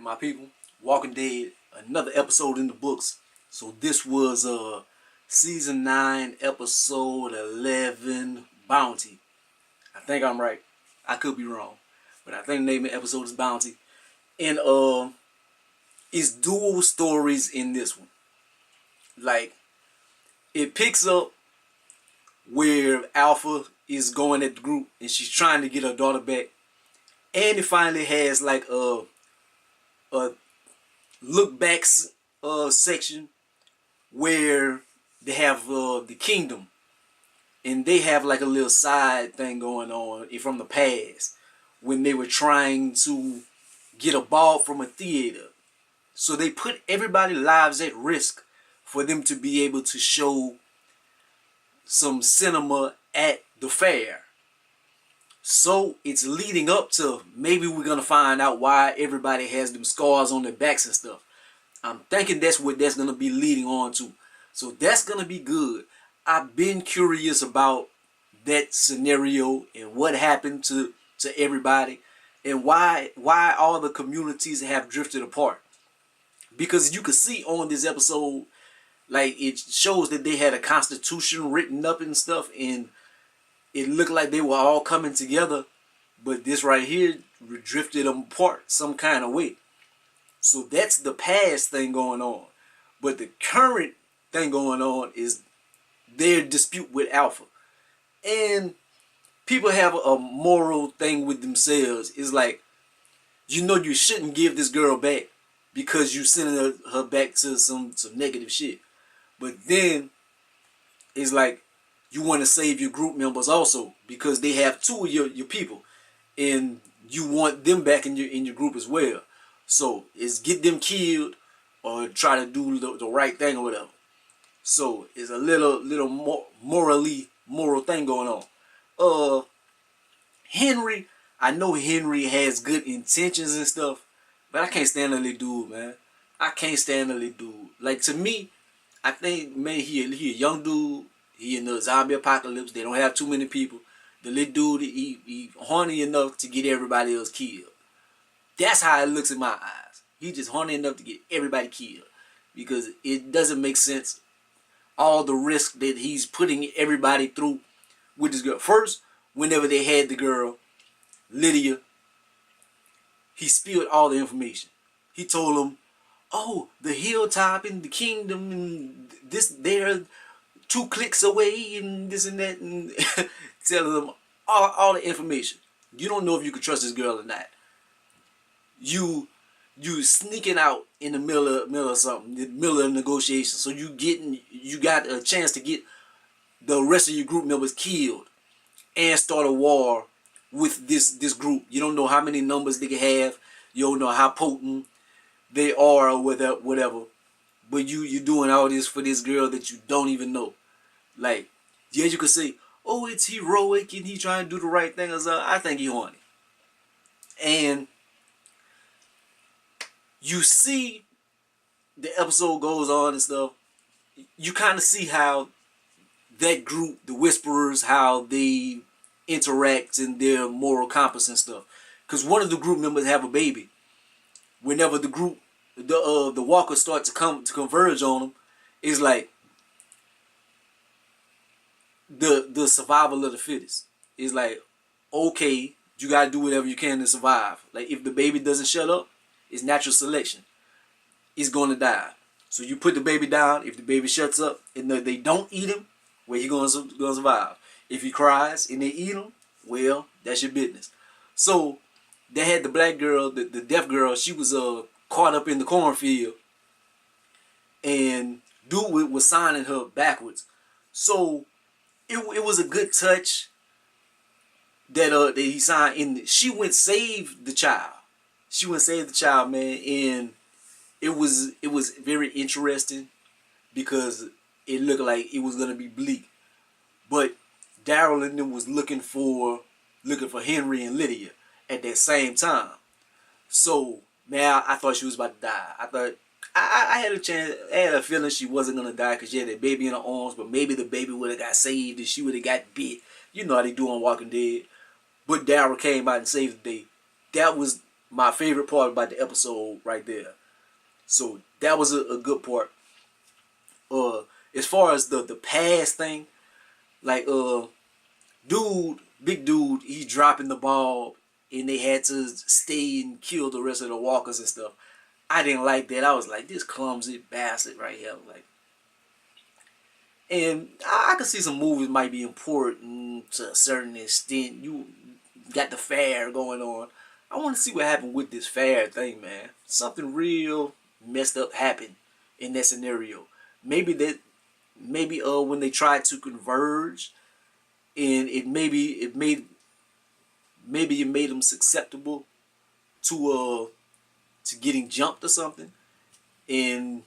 and my people, Walking Dead, another episode in the books. So this was season 9, episode 11, Bounty. I think I'm right. I could be wrong, but I think the name of the episode is Bounty. And it's dual stories in this one. Like, it picks up where Alpha is going at the group and she's trying to get her daughter back, and it finally has like a look back section where they have the kingdom, and they have like a little side thing going on from the past when they were trying to get a ball from a theater. So they put everybody's lives at risk for them to be able to show some cinema at the fair. So it's leading up to maybe we're gonna find out why everybody has them scars on their backs and stuff. I'm thinking that's what that's gonna be leading on to. So that's gonna be good. I've been curious about that scenario and what happened to everybody and why all the communities have drifted apart. Because you could see on this episode, like, it shows that they had a constitution written up and stuff, and it looked like they were all coming together, but this right here drifted them apart some kind of way. So that's the past thing going on. But the current thing going on is their dispute with Alpha. And people have a moral thing with themselves. It's like, you know, you shouldn't give this girl back because you sending her back to some negative shit. But then it's like, you want to save your group members also because they have two of your people, and you want them back in your group as well. So it's get them killed or try to do the right thing or whatever. So it's a little more moral thing going on. Henry, I know Henry has good intentions and stuff, but I can't stand that little dude, man. I can't stand that little dude. Like, to me, I think, man, he a young dude. He in the zombie apocalypse. They don't have too many people. The little dude, he horny enough to get everybody else killed. That's how it looks in my eyes. He just horny enough to get everybody killed. Because it doesn't make sense, all the risk that he's putting everybody through with this girl. First, whenever they had the girl, Lydia, he spilled all the information. He told them, oh, the hilltop in the kingdom, and this, they're 2 clicks away, and this and that, and telling them all the information. You don't know if you can trust this girl or not. You sneaking out in the middle of something, the middle of negotiation. So you got a chance to get the rest of your group members killed and start a war with this group. You don't know how many numbers they can have. You don't know how potent they are or whatever. But you're doing all this for this girl that you don't even know. Like, yeah, you could say, oh, it's heroic and he trying to do the right thing. I think he horny. And you see the episode goes on and stuff. You kind of see how that group, the Whisperers, how they interact in their moral compass and stuff. Because one of the group members have a baby. Whenever the group, the walkers start to converge on them, it's like the survival of the fittest. It's like, okay, you gotta do whatever you can to survive. Like, if the baby doesn't shut up, it's natural selection. It's gonna die. So you put the baby down. If the baby shuts up and they don't eat him, well, he's gonna survive. If he cries and they eat him, well, that's your business. So they had the black girl, the deaf girl. She was caught up in the cornfield, and dude was signing her backwards. So it was a good touch that he signed in. She went save the child. She went save the child, man, and it was very interesting because it looked like it was gonna be bleak. But Daryl and them was looking for Henry and Lydia at that same time. So, man, I thought she was about to die. I thought I had a chance. I had a feeling she wasn't gonna die because she had that baby in her arms. But maybe the baby would have got saved and she would have got bit. You know how they do on Walking Dead. But Daryl came out and saved the day. That was my favorite part about the episode right there. So that was a good part. As far as the past thing, like big dude, he dropping the ball, and they had to stay and kill the rest of the walkers and stuff. I didn't like that. I was like, this clumsy bastard right here. Like, and I could see some movies might be important to a certain extent. You got the fair going on. I want to see what happened with this fair thing, man. Something real messed up happened in that scenario. Maybe when they tried to converge, and it made them susceptible to getting jumped or something, and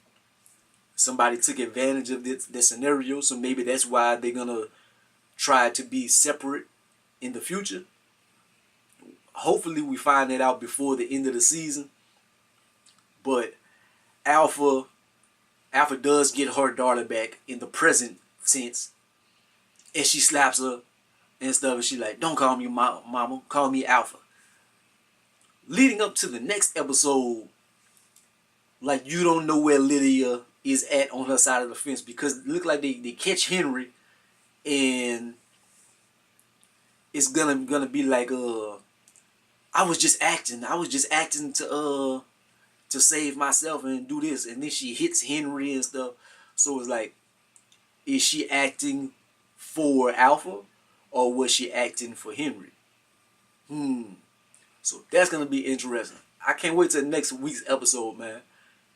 somebody took advantage of this scenario. So maybe that's why they're gonna try to be separate in the future. Hopefully we find that out before the end of the season. But Alpha does get her daughter back in the present tense, and she slaps her and stuff, and she like, don't call me mama, call me Alpha. Leading up to the next episode, like, you don't know where Lydia is at on her side of the fence, because it look like they catch Henry, and it's gonna be like, I was just acting to save myself and do this, and then she hits Henry and stuff. So it's like, is she acting for Alpha, or was she acting for Henry? So that's gonna be interesting. I can't wait till next week's episode, man.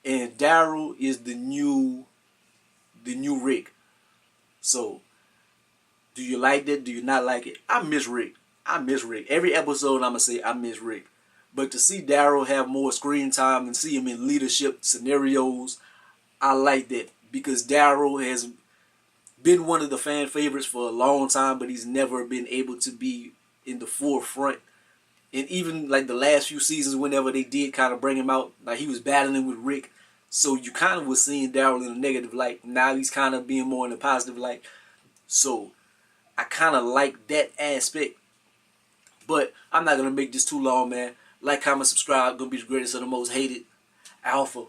And Daryl is the new Rick. So, do you like that? Do you not like it? I miss Rick. Every episode I'm gonna say I miss Rick. But to see Daryl have more screen time and see him in leadership scenarios, I like that, because Daryl has been one of the fan favorites for a long time, but he's never been able to be in the forefront. And even like the last few seasons, whenever they did kind of bring him out, like he was battling with Rick, so you kind of was seeing Daryl in a negative light. Now he's kind of being more in a positive light. So I kind of like that aspect. But I'm not gonna make this too long, man. Like, comment, subscribe. Gonna be the greatest of the most hated. Alpha,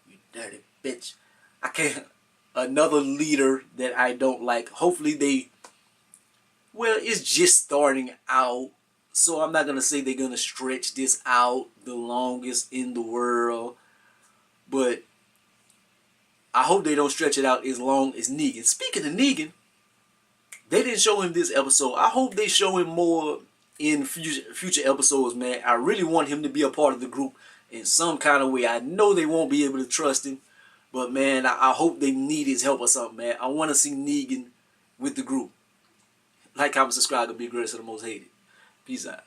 you dirty bitch. I can't. Another leader that I don't like. Hopefully well, it's just starting out, so I'm not gonna say they're gonna stretch this out the longest in the world, but I hope they don't stretch it out as long as Negan. Speaking of Negan, they didn't show him this episode. I hope they show him more in future episodes, man. I really want him to be a part of the group in some kind of way. I know they won't be able to trust him, but man, I hope they need his help or something, man. I want to see Negan with the group. Like, comment, subscribe, to be the greatest of the most hated. Peace out.